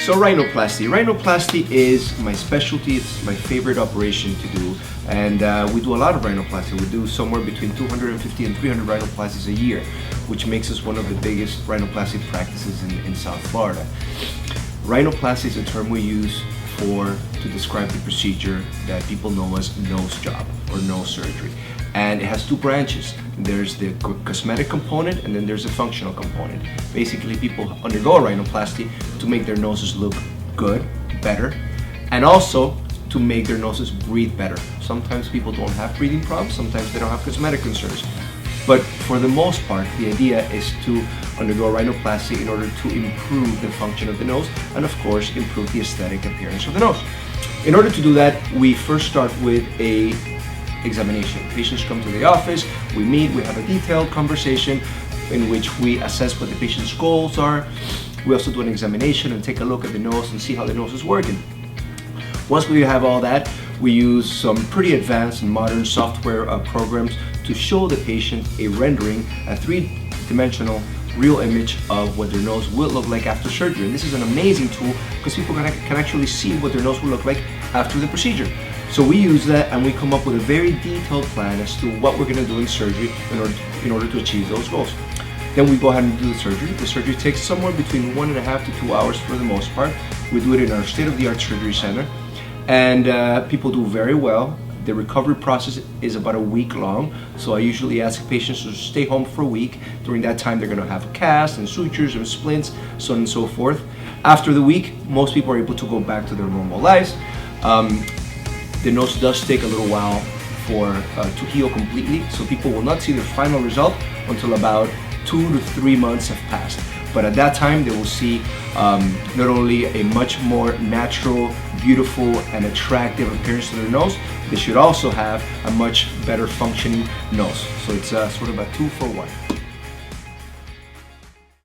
So rhinoplasty. Rhinoplasty is my specialty. It's my favorite operation to do, and we do a lot of rhinoplasty. We do somewhere between 250 and 300 rhinoplasties a year, which makes us one of the biggest rhinoplasty practices in South Florida. Rhinoplasty is a term we use to describe the procedure that people know as nose job or nose surgery. And it has two branches. There's the cosmetic component and then there's a functional component. Basically, people undergo a rhinoplasty to make their noses look good, better, and also to make their noses breathe better. Sometimes people don't have breathing problems, sometimes they don't have cosmetic concerns. But for the most part, the idea is to undergo a rhinoplasty in order to improve the function of the nose and of course improve the aesthetic appearance of the nose. In order to do that, we first start with a examination. Patients come to the office, we meet, we have a detailed conversation in which we assess what the patient's goals are. We also do an examination and take a look at the nose and see how the nose is working. Once we have all that, we use some pretty advanced and modern software programs to show the patient a rendering, a three-dimensional real image of what their nose will look like after surgery. And this is an amazing tool because people can actually see what their nose will look like after the procedure. So we use that and we come up with a very detailed plan as to what we're going to do in surgery in order to achieve those goals. Then we go ahead and do the surgery. The surgery takes somewhere between 1.5 to 2 hours for the most part. We do it in our state-of-the-art surgery center, and people do very well. The recovery process is about a week long, so I usually ask patients to stay home for a week. During that time, they're going to have a cast and sutures and splints, so on and so forth. After the week, most people are able to go back to their normal lives. The nose does take a little while to heal completely, so people will not see their final result until about 2 to 3 months have passed. But at that time, they will see not only a much more natural, beautiful, and attractive appearance to their nose, they should also have a much better functioning nose. So it's sort of a 2 for 1.